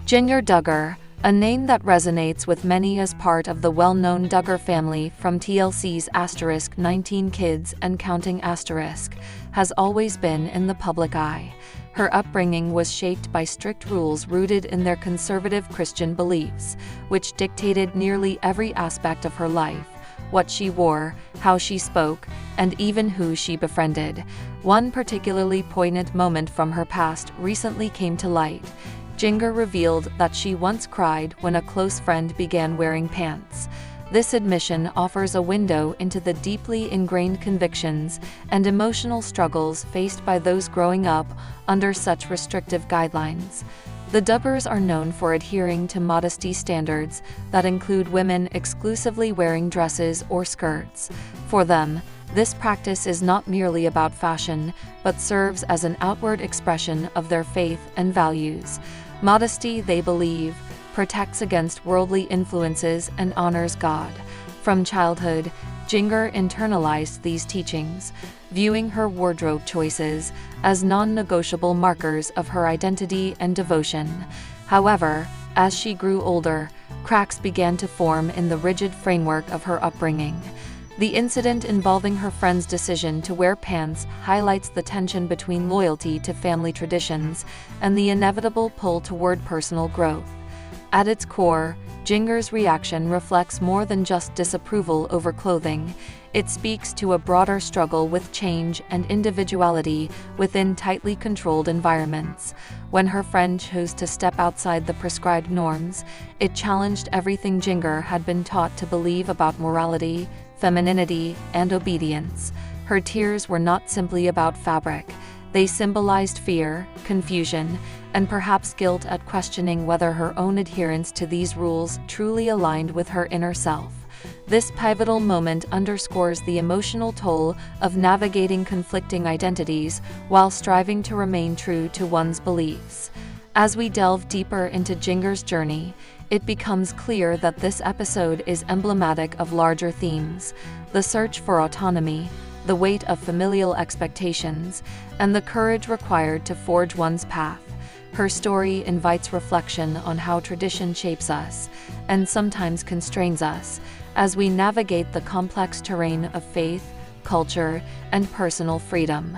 Jinger Duggar, a name that resonates with many as part of the well-known Duggar family from TLC's *19 Kids and Counting*, has always been in the public eye. Her upbringing was shaped by strict rules rooted in their conservative Christian beliefs, which dictated nearly every aspect of her life: what she wore, how she spoke, and even who she befriended. One particularly poignant moment from her past recently came to light. Jinger revealed that she once cried when a close friend began wearing pants. This admission offers a window into the deeply ingrained convictions and emotional struggles faced by those growing up under such restrictive guidelines. The Duggars are known for adhering to modesty standards that include women exclusively wearing dresses or skirts. For them, this practice is not merely about fashion, but serves as an outward expression of their faith and values. Modesty, they believe, protects against worldly influences and honors God. From childhood, Jinger internalized these teachings, viewing her wardrobe choices as non-negotiable markers of her identity and devotion. However, as she grew older, cracks began to form in the rigid framework of her upbringing. The incident involving her friend's decision to wear pants highlights the tension between loyalty to family traditions and the inevitable pull toward personal growth. At its core, Jinger's reaction reflects more than just disapproval over clothing. It speaks to a broader struggle with change and individuality within tightly controlled environments. When her friend chose to step outside the prescribed norms, it challenged everything Jinger had been taught to believe about morality, femininity, and obedience. Her tears were not simply about fabric. They symbolized fear, confusion, and perhaps guilt at questioning whether her own adherence to these rules truly aligned with her inner self. This pivotal moment underscores the emotional toll of navigating conflicting identities while striving to remain true to one's beliefs. As we delve deeper into Jinger's journey, it becomes clear that this episode is emblematic of larger themes: the search for autonomy, the weight of familial expectations, and the courage required to forge one's path. Her story invites reflection on how tradition shapes us, and sometimes constrains us, as we navigate the complex terrain of faith, culture, and personal freedom.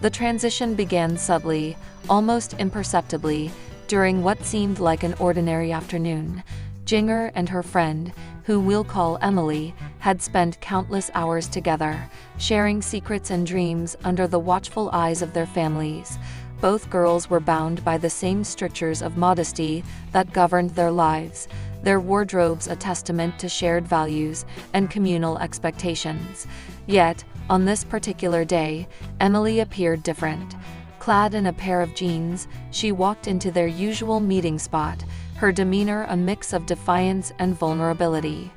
The transition began subtly, almost imperceptibly, during what seemed like an ordinary afternoon. Jinger and her friend, who we'll call Emily, had spent countless hours together, sharing secrets and dreams under the watchful eyes of their families. Both girls were bound by the same strictures of modesty that governed their lives, their wardrobes a testament to shared values and communal expectations. Yet, on this particular day, Emily appeared different. Clad in a pair of jeans, she walked into their usual meeting spot, her demeanor a mix of defiance and vulnerability.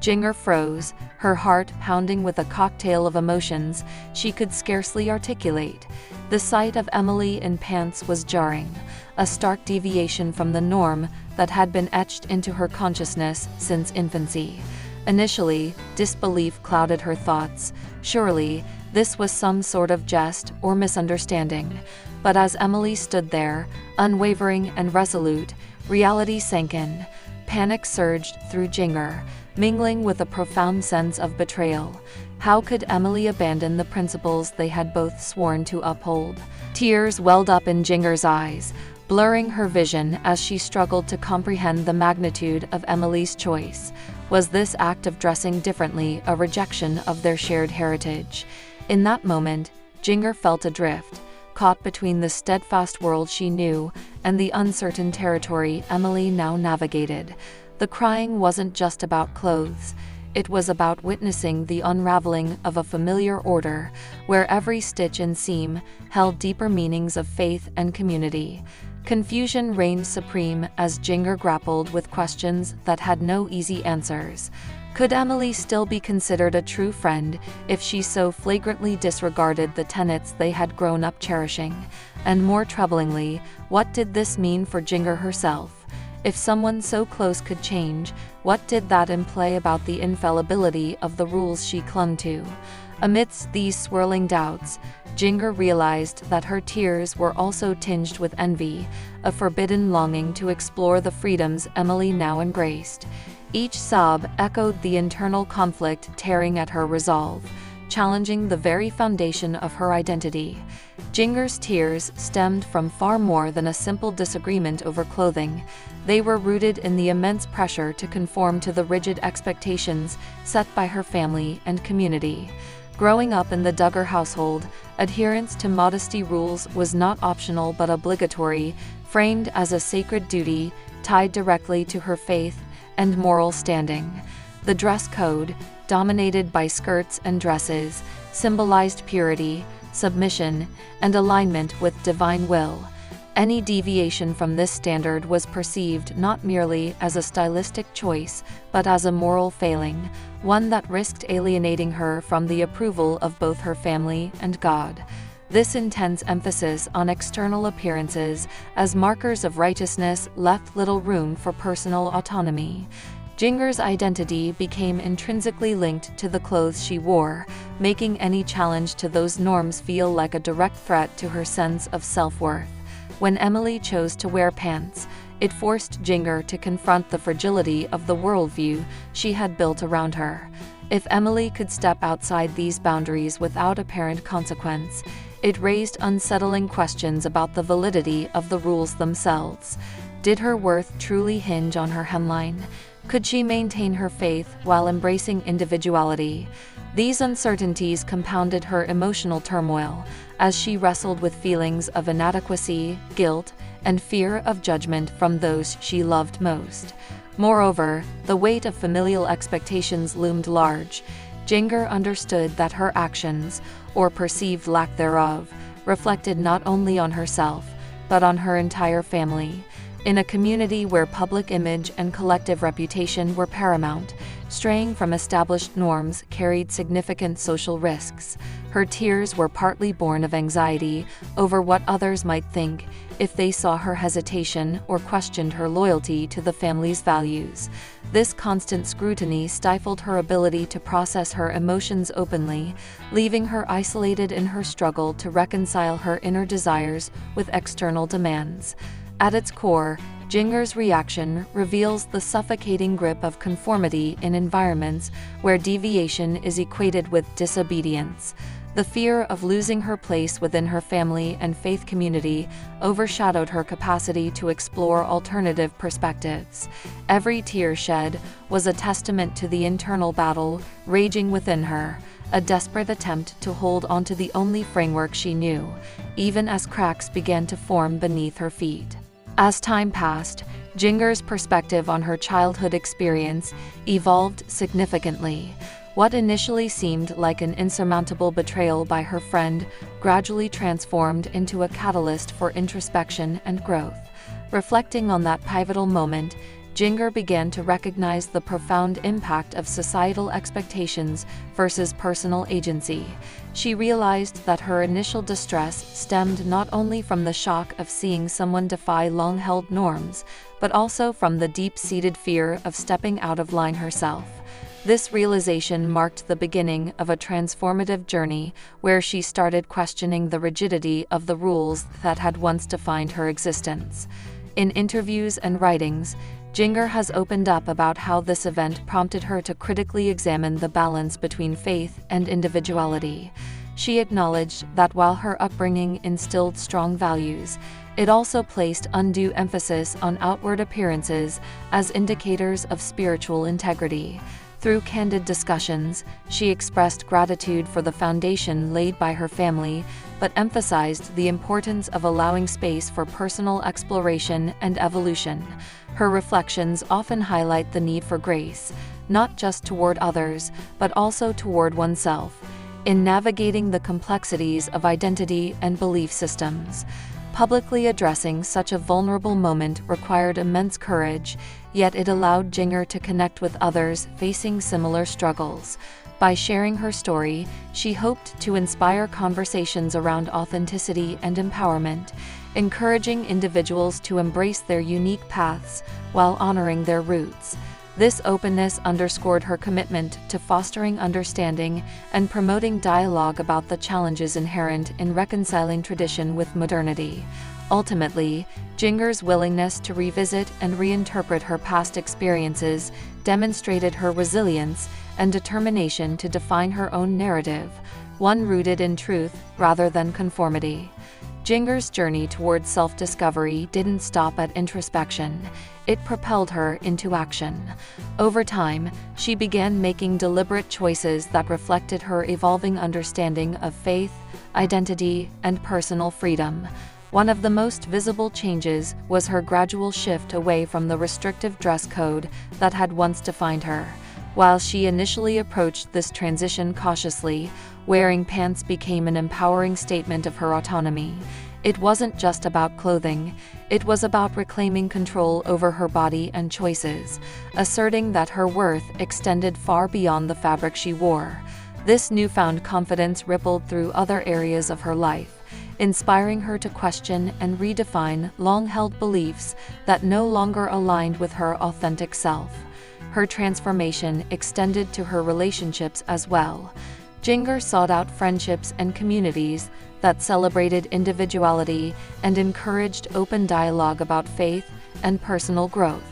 Jinger froze, her heart pounding with a cocktail of emotions she could scarcely articulate. The sight of Emily in pants was jarring, a stark deviation from the norm that had been etched into her consciousness since infancy. Initially, disbelief clouded her thoughts. Surely, this was some sort of jest or misunderstanding. But as Emily stood there, unwavering and resolute, reality sank in. Panic surged through Jinger, mingling with a profound sense of betrayal. How could Emily abandon the principles they had both sworn to uphold? Tears welled up in Jinger's eyes, blurring her vision as she struggled to comprehend the magnitude of Emily's choice. Was this act of dressing differently a rejection of their shared heritage? In that moment, Jinger felt adrift, caught between the steadfast world she knew and the uncertain territory Emily now navigated. The crying wasn't just about clothes. It was about witnessing the unraveling of a familiar order, where every stitch and seam held deeper meanings of faith and community. Confusion reigned supreme as Jinger grappled with questions that had no easy answers. Could Emily still be considered a true friend if she so flagrantly disregarded the tenets they had grown up cherishing? And more troublingly, what did this mean for Jinger herself? If someone so close could change, what did that imply about the infallibility of the rules she clung to? Amidst these swirling doubts, Jinger realized that her tears were also tinged with envy, a forbidden longing to explore the freedoms Emily now embraced. Each sob echoed the internal conflict tearing at her resolve, challenging the very foundation of her identity. Jinger's tears stemmed from far more than a simple disagreement over clothing. They were rooted in the immense pressure to conform to the rigid expectations set by her family and community. Growing up in the Duggar household, adherence to modesty rules was not optional but obligatory, framed as a sacred duty tied directly to her faith and moral standing. The dress code, dominated by skirts and dresses, symbolized purity, submission, and alignment with divine will. Any deviation from this standard was perceived not merely as a stylistic choice, but as a moral failing, one that risked alienating her from the approval of both her family and God. This intense emphasis on external appearances as markers of righteousness left little room for personal autonomy. Jinger's identity became intrinsically linked to the clothes she wore, making any challenge to those norms feel like a direct threat to her sense of self-worth. When Emily chose to wear pants, it forced Jinger to confront the fragility of the worldview she had built around her. If Emily could step outside these boundaries without apparent consequence, it raised unsettling questions about the validity of the rules themselves. Did her worth truly hinge on her hemline? Could she maintain her faith while embracing individuality? These uncertainties compounded her emotional turmoil as she wrestled with feelings of inadequacy, guilt, and fear of judgment from those she loved most. Moreover, the weight of familial expectations loomed large. Jinger understood that her actions, or perceived lack thereof, reflected not only on herself, but on her entire family. In a community where public image and collective reputation were paramount, straying from established norms carried significant social risks. Her tears were partly born of anxiety over what others might think if they saw her hesitation or questioned her loyalty to the family's values. This constant scrutiny stifled her ability to process her emotions openly, leaving her isolated in her struggle to reconcile her inner desires with external demands. At its core, Jinger's reaction reveals the suffocating grip of conformity in environments where deviation is equated with disobedience. The fear of losing her place within her family and faith community overshadowed her capacity to explore alternative perspectives. Every tear shed was a testament to the internal battle raging within her, a desperate attempt to hold onto the only framework she knew, even as cracks began to form beneath her feet. As time passed, Jinger's perspective on her childhood experience evolved significantly. What initially seemed like an insurmountable betrayal by her friend gradually transformed into a catalyst for introspection and growth. Reflecting on that pivotal moment, Jinger began to recognize the profound impact of societal expectations versus personal agency. She realized that her initial distress stemmed not only from the shock of seeing someone defy long-held norms, but also from the deep-seated fear of stepping out of line herself. This realization marked the beginning of a transformative journey where she started questioning the rigidity of the rules that had once defined her existence. In interviews and writings, Jinger has opened up about how this event prompted her to critically examine the balance between faith and individuality. She acknowledged that while her upbringing instilled strong values, it also placed undue emphasis on outward appearances as indicators of spiritual integrity. Through candid discussions, she expressed gratitude for the foundation laid by her family, but emphasized the importance of allowing space for personal exploration and evolution. Her reflections often highlight the need for grace, not just toward others, but also toward oneself, in navigating the complexities of identity and belief systems. Publicly addressing such a vulnerable moment required immense courage, yet it allowed Jinger to connect with others facing similar struggles. By sharing her story, she hoped to inspire conversations around authenticity and empowerment, encouraging individuals to embrace their unique paths while honoring their roots. This openness underscored her commitment to fostering understanding and promoting dialogue about the challenges inherent in reconciling tradition with modernity. Ultimately, Jinger's willingness to revisit and reinterpret her past experiences demonstrated her resilience and determination to define her own narrative, one rooted in truth rather than conformity. Jinger's journey towards self-discovery didn't stop at introspection. It propelled her into action. Over time, she began making deliberate choices that reflected her evolving understanding of faith, identity, and personal freedom. One of the most visible changes was her gradual shift away from the restrictive dress code that had once defined her. While she initially approached this transition cautiously, wearing pants became an empowering statement of her autonomy. It wasn't just about clothing, it was about reclaiming control over her body and choices, asserting that her worth extended far beyond the fabric she wore. This newfound confidence rippled through other areas of her life, inspiring her to question and redefine long-held beliefs that no longer aligned with her authentic self. Her transformation extended to her relationships as well. Jinger sought out friendships and communities that celebrated individuality and encouraged open dialogue about faith and personal growth.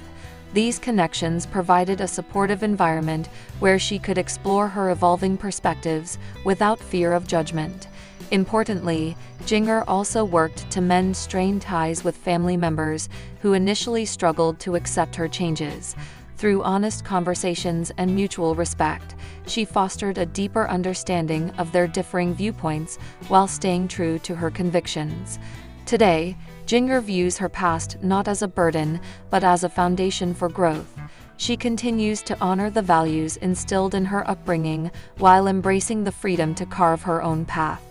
These connections provided a supportive environment where she could explore her evolving perspectives without fear of judgment. Importantly, Jinger also worked to mend strained ties with family members who initially struggled to accept her changes. Through honest conversations and mutual respect, she fostered a deeper understanding of their differing viewpoints while staying true to her convictions. Today, Jinger views her past not as a burden, but as a foundation for growth. She continues to honor the values instilled in her upbringing while embracing the freedom to carve her own path.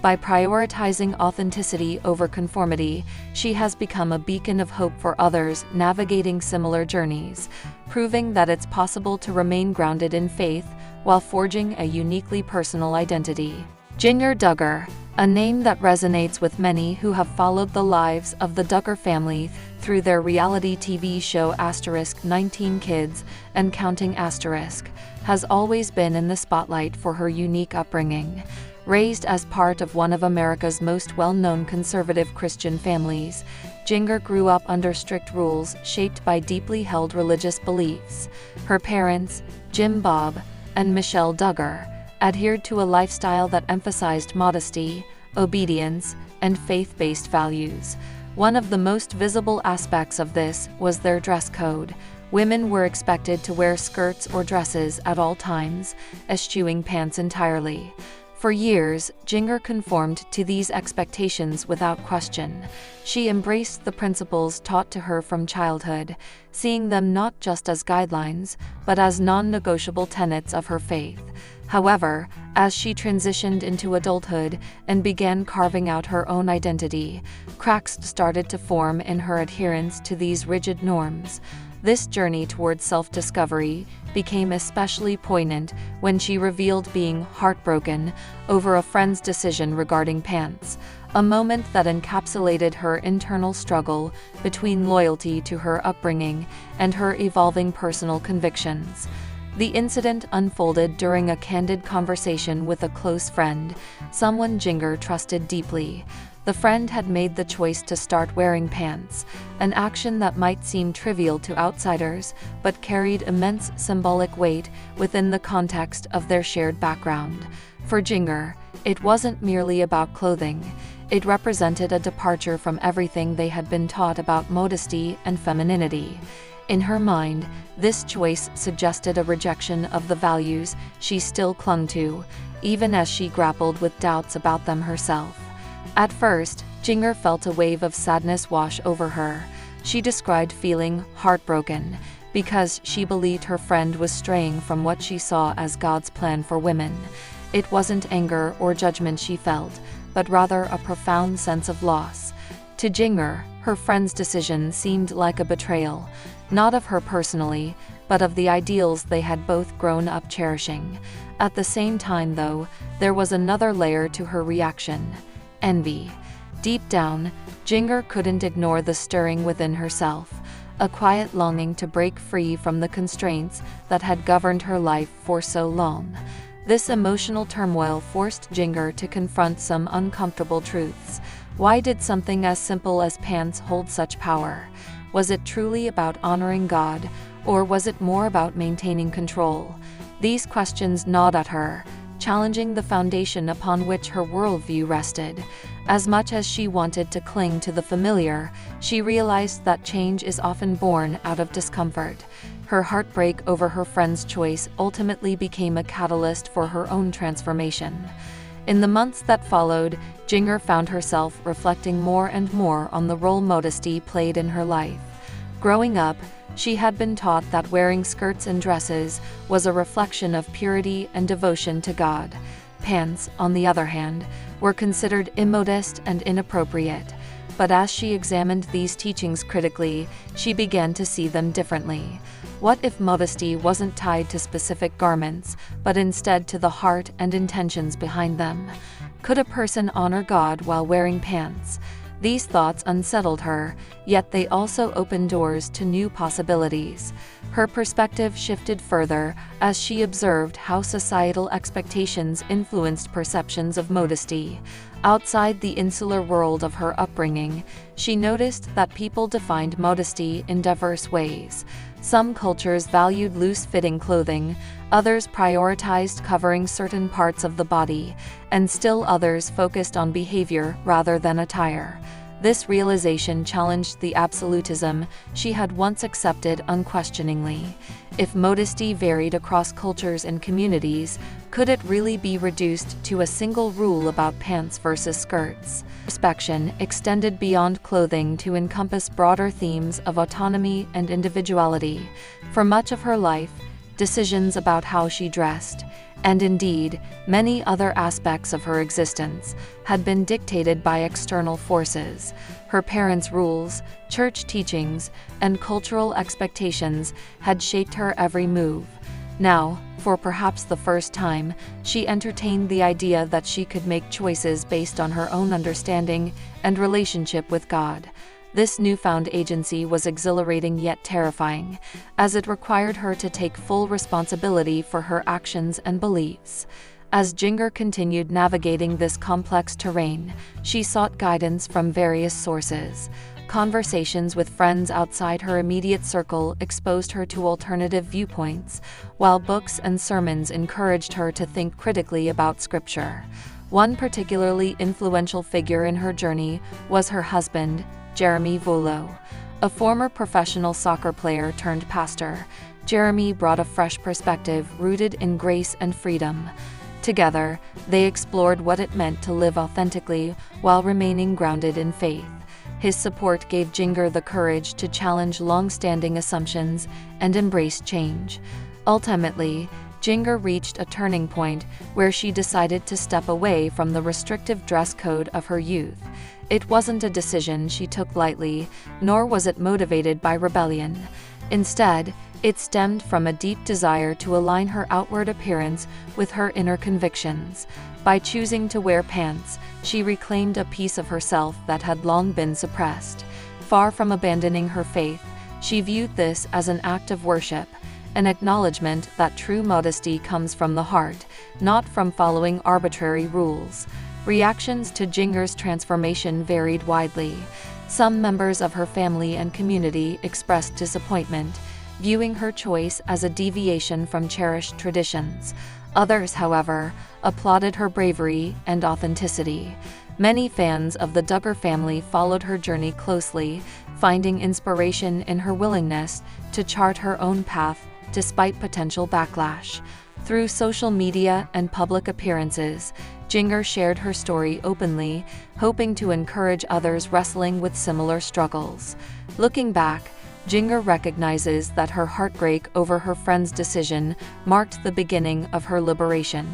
By prioritizing authenticity over conformity, she has become a beacon of hope for others navigating similar journeys, proving that it's possible to remain grounded in faith while forging a uniquely personal identity. Jinger Duggar, a name that resonates with many who have followed the lives of the Duggar family through their reality TV show *19 Kids and Counting*, has always been in the spotlight for her unique upbringing. Raised as part of one of America's most well-known conservative Christian families, Jinger grew up under strict rules shaped by deeply held religious beliefs. Her parents, Bob and Michelle Duggar, adhered to a lifestyle that emphasized modesty, obedience, and faith-based values. One of the most visible aspects of this was their dress code. Women were expected to wear skirts or dresses at all times, eschewing pants entirely. For years, Jinger conformed to these expectations without question. She embraced the principles taught to her from childhood, seeing them not just as guidelines, but as non-negotiable tenets of her faith. However, as she transitioned into adulthood and began carving out her own identity, cracks started to form in her adherence to these rigid norms. This journey towards self-discovery became especially poignant when she revealed being heartbroken over a friend's decision regarding pants, a moment that encapsulated her internal struggle between loyalty to her upbringing and her evolving personal convictions. The incident unfolded during a candid conversation with a close friend, someone Jinger trusted deeply. The friend had made the choice to start wearing pants, an action that might seem trivial to outsiders, but carried immense symbolic weight within the context of their shared background. For Jinger, it wasn't merely about clothing. It represented a departure from everything they had been taught about modesty and femininity. In her mind, this choice suggested a rejection of the values she still clung to, even as she grappled with doubts about them herself. At first, Jinger felt a wave of sadness wash over her. She described feeling heartbroken because she believed her friend was straying from what she saw as God's plan for women. It wasn't anger or judgment she felt, but rather a profound sense of loss. To Jinger, her friend's decision seemed like a betrayal, not of her personally, but of the ideals they had both grown up cherishing. At the same time, though, there was another layer to her reaction: envy. Deep down, Jinger couldn't ignore the stirring within herself. a quiet longing to break free from the constraints that had governed her life for so long. This emotional turmoil forced Jinger to confront some uncomfortable truths. Why did something as simple as pants hold such power? Was it truly about honoring God, or was it more about maintaining control? These questions gnawed at her, challenging the foundation upon which her worldview rested. As much as she wanted to cling to the familiar, she realized that change is often born out of discomfort. Her heartbreak over her friend's choice ultimately became a catalyst for her own transformation. In the months that followed, Jinger found herself reflecting more and more on the role modesty played in her life. Growing up, she had been taught that wearing skirts and dresses was a reflection of purity and devotion to God. Pants, on the other hand, were considered immodest and inappropriate. But as she examined these teachings critically, she began to see them differently. What if modesty wasn't tied to specific garments, but instead to the heart and intentions behind them? Could a person honor God while wearing pants? These thoughts unsettled her, yet they also opened doors to new possibilities. Her perspective shifted further as she observed how societal expectations influenced perceptions of modesty. Outside the insular world of her upbringing, she noticed that people defined modesty in diverse ways. Some cultures valued loose-fitting clothing, others prioritized covering certain parts of the body, and still others focused on behavior rather than attire. This realization challenged the absolutism she had once accepted unquestioningly. If modesty varied across cultures and communities, could it really be reduced to a single rule about pants versus skirts? Perspective extended beyond clothing to encompass broader themes of autonomy and individuality. For much of her life, decisions about how she dressed, and indeed, many other aspects of her existence, had been dictated by external forces. Her parents' rules, church teachings, and cultural expectations had shaped her every move. Now, for perhaps the first time, she entertained the idea that she could make choices based on her own understanding and relationship with God. This newfound agency was exhilarating yet terrifying, as it required her to take full responsibility for her actions and beliefs. As Jinger continued navigating this complex terrain, she sought guidance from various sources. Conversations with friends outside her immediate circle exposed her to alternative viewpoints, while books and sermons encouraged her to think critically about Scripture. One particularly influential figure in her journey was her husband, Jeremy Volo. A former professional soccer player turned pastor, Jeremy brought a fresh perspective rooted in grace and freedom. Together, they explored what it meant to live authentically while remaining grounded in faith. His support gave Jinger the courage to challenge long-standing assumptions and embrace change. Ultimately, Jinger reached a turning point where she decided to step away from the restrictive dress code of her youth. It wasn't a decision she took lightly, nor was it motivated by rebellion. Instead, it stemmed from a deep desire to align her outward appearance with her inner convictions. By choosing to wear pants, she reclaimed a piece of herself that had long been suppressed. Far from abandoning her faith, she viewed this as an act of worship, an acknowledgement that true modesty comes from the heart, not from following arbitrary rules. Reactions to Jinger's transformation varied widely. Some members of her family and community expressed disappointment, viewing her choice as a deviation from cherished traditions. Others, however, applauded her bravery and authenticity. Many fans of the Duggar family followed her journey closely, finding inspiration in her willingness to chart her own path despite potential backlash. Through social media and public appearances, Jinger shared her story openly, hoping to encourage others wrestling with similar struggles. Looking back, Jinger recognizes that her heartbreak over her friend's decision marked the beginning of her liberation.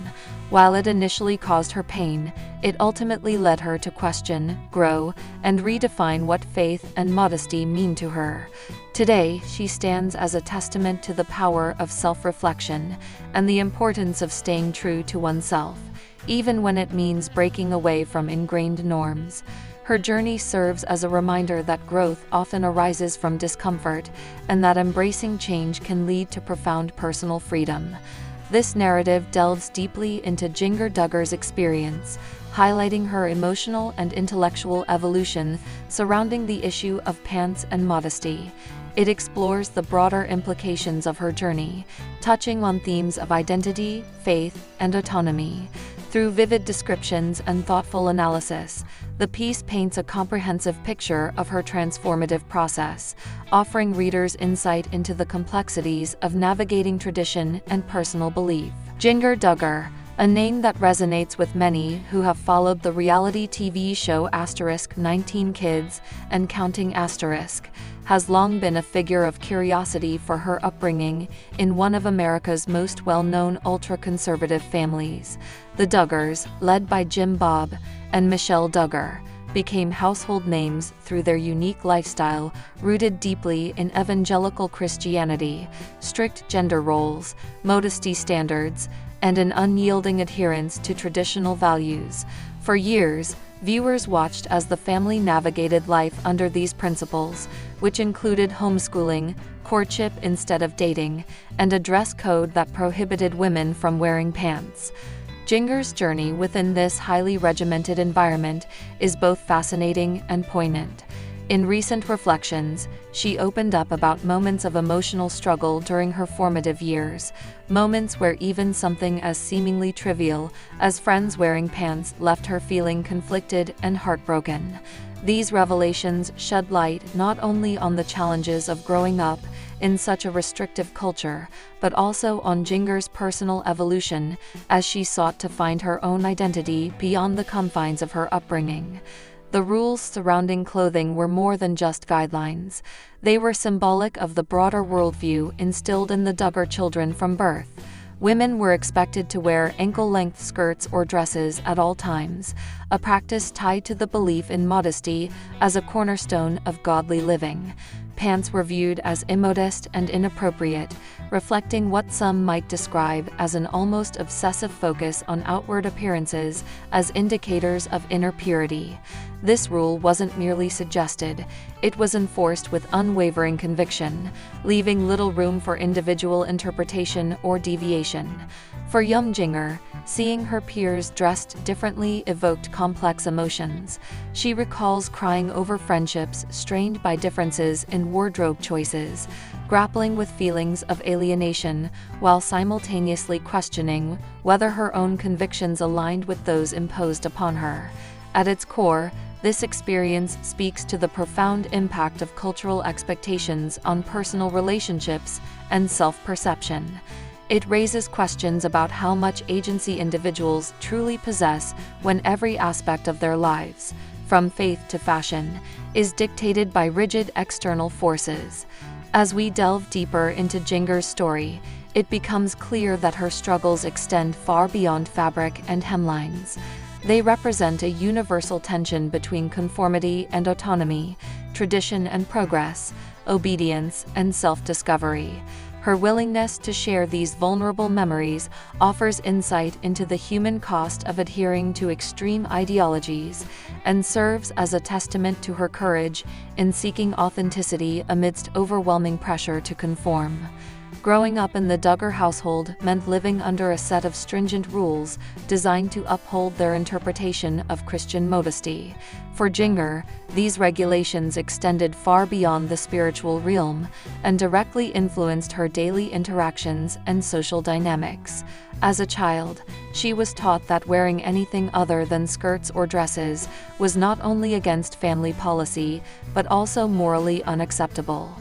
While it initially caused her pain, it ultimately led her to question, grow, and redefine what faith and modesty mean to her. Today, she stands as a testament to the power of self-reflection and the importance of staying true to oneself, even when it means breaking away from ingrained norms. Her journey serves as a reminder that growth often arises from discomfort, and that embracing change can lead to profound personal freedom. This narrative delves deeply into Jinger Duggar's experience, highlighting her emotional and intellectual evolution surrounding the issue of pants and modesty. It explores the broader implications of her journey, touching on themes of identity, faith, and autonomy. Through vivid descriptions and thoughtful analysis, the piece paints a comprehensive picture of her transformative process, offering readers insight into the complexities of navigating tradition and personal belief. Jinger Duggar, a name that resonates with many who have followed the reality TV show *19 Kids and Counting*, has long been a figure of curiosity for her upbringing in one of America's most well-known ultra-conservative families. The Duggars, led by Bob and Michelle Duggar, became household names through their unique lifestyle rooted deeply in evangelical Christianity, strict gender roles, modesty standards, and an unyielding adherence to traditional values. For years, viewers watched as the family navigated life under these principles, which included homeschooling, courtship instead of dating, and a dress code that prohibited women from wearing pants. Jinger's journey within this highly regimented environment is both fascinating and poignant. In recent reflections, she opened up about moments of emotional struggle during her formative years, moments where even something as seemingly trivial as friends wearing pants left her feeling conflicted and heartbroken. These revelations shed light not only on the challenges of growing up in such a restrictive culture, but also on Jinger's personal evolution as she sought to find her own identity beyond the confines of her upbringing. The rules surrounding clothing were more than just guidelines. They were symbolic of the broader worldview instilled in the Duggar children from birth. Women were expected to wear ankle-length skirts or dresses at all times, a practice tied to the belief in modesty as a cornerstone of godly living. Pants were viewed as immodest and inappropriate, reflecting what some might describe as an almost obsessive focus on outward appearances as indicators of inner purity. This rule wasn't merely suggested, it was enforced with unwavering conviction, leaving little room for individual interpretation or deviation. For young Jinger, seeing her peers dressed differently evoked complex emotions. She recalls crying over friendships strained by differences in wardrobe choices, grappling with feelings of alienation while simultaneously questioning whether her own convictions aligned with those imposed upon her. At its core, this experience speaks to the profound impact of cultural expectations on personal relationships and self-perception. It raises questions about how much agency individuals truly possess when every aspect of their lives, from faith to fashion, is dictated by rigid external forces. As we delve deeper into Jinger's story, it becomes clear that her struggles extend far beyond fabric and hemlines. They represent a universal tension between conformity and autonomy, tradition and progress, obedience and self-discovery. Her willingness to share these vulnerable memories offers insight into the human cost of adhering to extreme ideologies and serves as a testament to her courage in seeking authenticity amidst overwhelming pressure to conform. Growing up in the Duggar household meant living under a set of stringent rules designed to uphold their interpretation of Christian modesty. For Jinger, these regulations extended far beyond the spiritual realm and directly influenced her daily interactions and social dynamics. As a child, she was taught that wearing anything other than skirts or dresses was not only against family policy, but also morally unacceptable.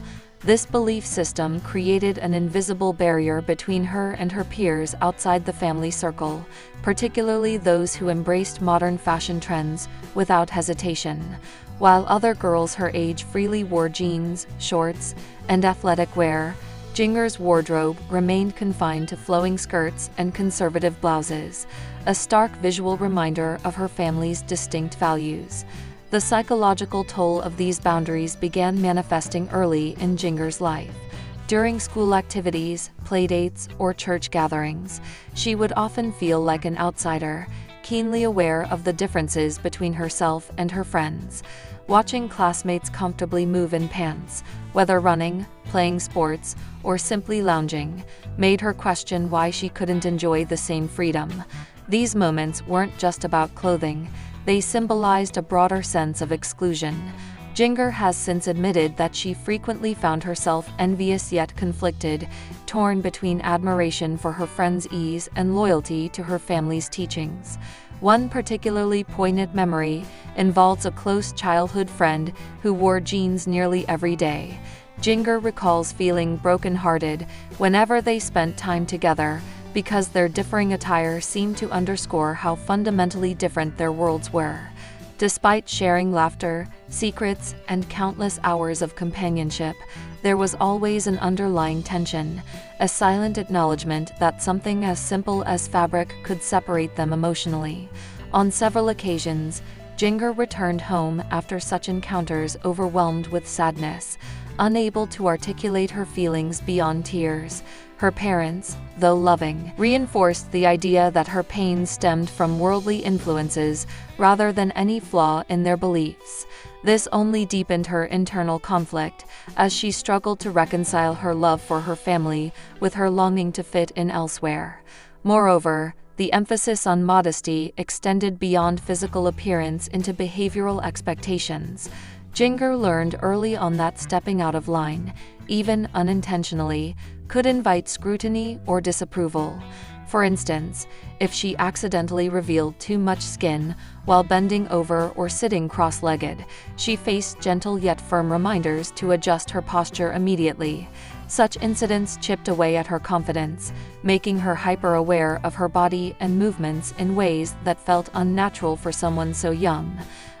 This belief system created an invisible barrier between her and her peers outside the family circle, particularly those who embraced modern fashion trends without hesitation. While other girls her age freely wore jeans, shorts, and athletic wear, Jinger's wardrobe remained confined to flowing skirts and conservative blouses, a stark visual reminder of her family's distinct values. The psychological toll of these boundaries began manifesting early in Jinger's life. During school activities, playdates, or church gatherings, she would often feel like an outsider, keenly aware of the differences between herself and her friends. Watching classmates comfortably move in pants, whether running, playing sports, or simply lounging, made her question why she couldn't enjoy the same freedom. These moments weren't just about clothing, they symbolized a broader sense of exclusion. Jinger has since admitted that she frequently found herself envious yet conflicted, torn between admiration for her friends' ease and loyalty to her family's teachings. One particularly poignant memory involves a close childhood friend who wore jeans nearly every day. Jinger recalls feeling brokenhearted whenever they spent time together, because their differing attire seemed to underscore how fundamentally different their worlds were. Despite sharing laughter, secrets, and countless hours of companionship, there was always an underlying tension, a silent acknowledgement that something as simple as fabric could separate them emotionally. On several occasions, Jinger returned home after such encounters overwhelmed with sadness, unable to articulate her feelings beyond tears. Her parents, though loving, reinforced the idea that her pain stemmed from worldly influences rather than any flaw in their beliefs. This only deepened her internal conflict, as she struggled to reconcile her love for her family with her longing to fit in elsewhere. Moreover, the emphasis on modesty extended beyond physical appearance into behavioral expectations. Jinger learned early on that stepping out of line, even unintentionally, could invite scrutiny or disapproval. For instance, if she accidentally revealed too much skin while bending over or sitting cross-legged, she faced gentle yet firm reminders to adjust her posture immediately. Such incidents chipped away at her confidence, making her hyper-aware of her body and movements in ways that felt unnatural for someone so young.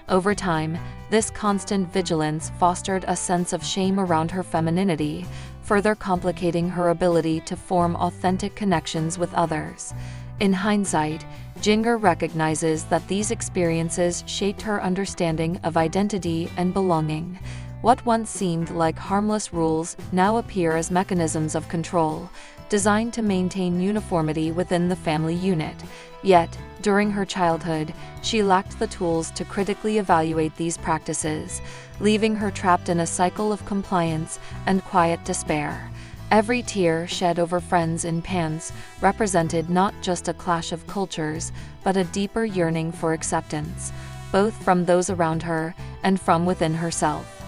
Over time, this constant vigilance fostered a sense of shame around her femininity, further complicating her ability to form authentic connections with others. In hindsight, Jinger recognizes that these experiences shaped her understanding of identity and belonging. What once seemed like harmless rules now appear as mechanisms of control, designed to maintain uniformity within the family unit. Yet, during her childhood, she lacked the tools to critically evaluate these practices, leaving her trapped in a cycle of compliance and quiet despair. Every tear shed over friends in pants represented not just a clash of cultures, but a deeper yearning for acceptance, both from those around her and from within herself.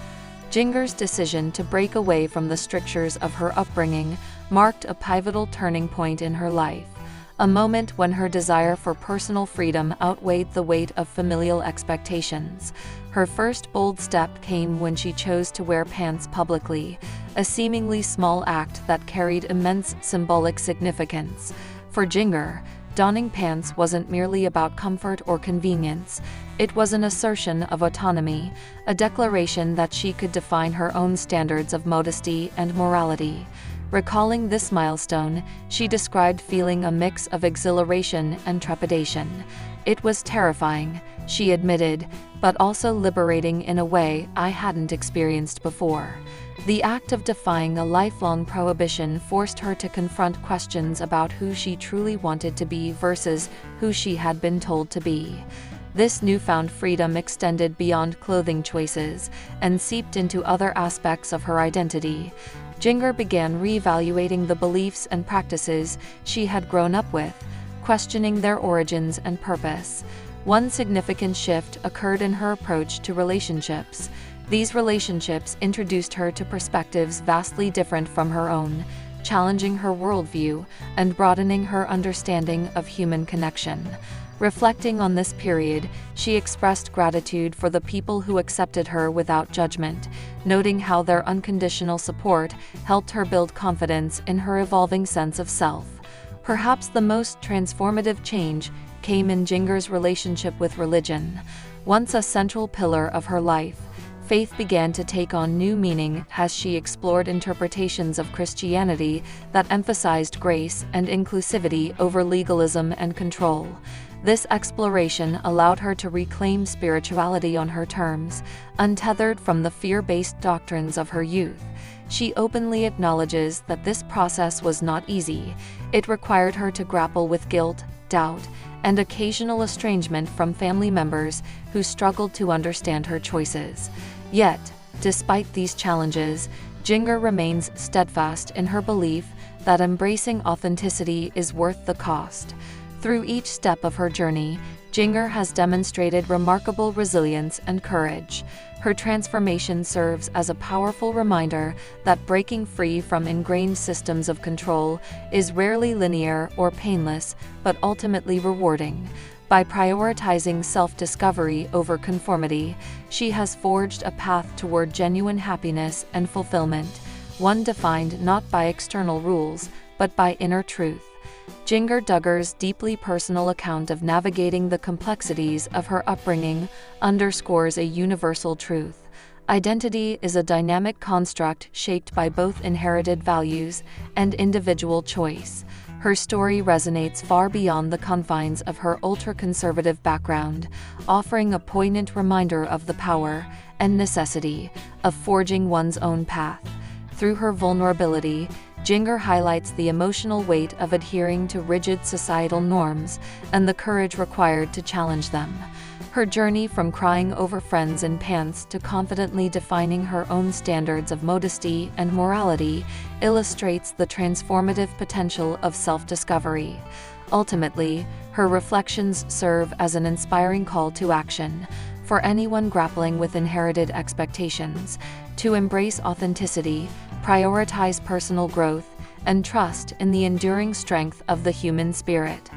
Jinger's decision to break away from the strictures of her upbringing marked a pivotal turning point in her life, a moment when her desire for personal freedom outweighed the weight of familial expectations. Her first bold step came when she chose to wear pants publicly, a seemingly small act that carried immense symbolic significance. For Jinger, donning pants wasn't merely about comfort or convenience. It was an assertion of autonomy, a declaration that she could define her own standards of modesty and morality. Recalling this milestone, she described feeling a mix of exhilaration and trepidation. It was terrifying, she admitted, but also liberating in a way I hadn't experienced before. The act of defying a lifelong prohibition forced her to confront questions about who she truly wanted to be versus who she had been told to be. This newfound freedom extended beyond clothing choices and seeped into other aspects of her identity. Jinger began reevaluating the beliefs and practices she had grown up with, questioning their origins and purpose. One significant shift occurred in her approach to relationships. These relationships introduced her to perspectives vastly different from her own, challenging her worldview and broadening her understanding of human connection. Reflecting on this period, she expressed gratitude for the people who accepted her without judgment, noting how their unconditional support helped her build confidence in her evolving sense of self. Perhaps the most transformative change came in Jinger's relationship with religion. Once a central pillar of her life, faith began to take on new meaning as she explored interpretations of Christianity that emphasized grace and inclusivity over legalism and control. This exploration allowed her to reclaim spirituality on her terms, untethered from the fear-based doctrines of her youth. She openly acknowledges that this process was not easy. It required her to grapple with guilt, doubt, and occasional estrangement from family members who struggled to understand her choices. Yet, despite these challenges, Jinger remains steadfast in her belief that embracing authenticity is worth the cost. Through each step of her journey, Jinger has demonstrated remarkable resilience and courage. Her transformation serves as a powerful reminder that breaking free from ingrained systems of control is rarely linear or painless, but ultimately rewarding. By prioritizing self-discovery over conformity, she has forged a path toward genuine happiness and fulfillment, one defined not by external rules, but by inner truth. Jinger Duggar's deeply personal account of navigating the complexities of her upbringing underscores a universal truth. Identity is a dynamic construct shaped by both inherited values and individual choice. Her story resonates far beyond the confines of her ultra-conservative background, offering a poignant reminder of the power and necessity of forging one's own path. Through her vulnerability, Jinger highlights the emotional weight of adhering to rigid societal norms and the courage required to challenge them. Her journey from crying over friends in pants to confidently defining her own standards of modesty and morality illustrates the transformative potential of self-discovery. Ultimately, her reflections serve as an inspiring call to action for anyone grappling with inherited expectations to embrace authenticity, prioritize personal growth, and trust in the enduring strength of the human spirit.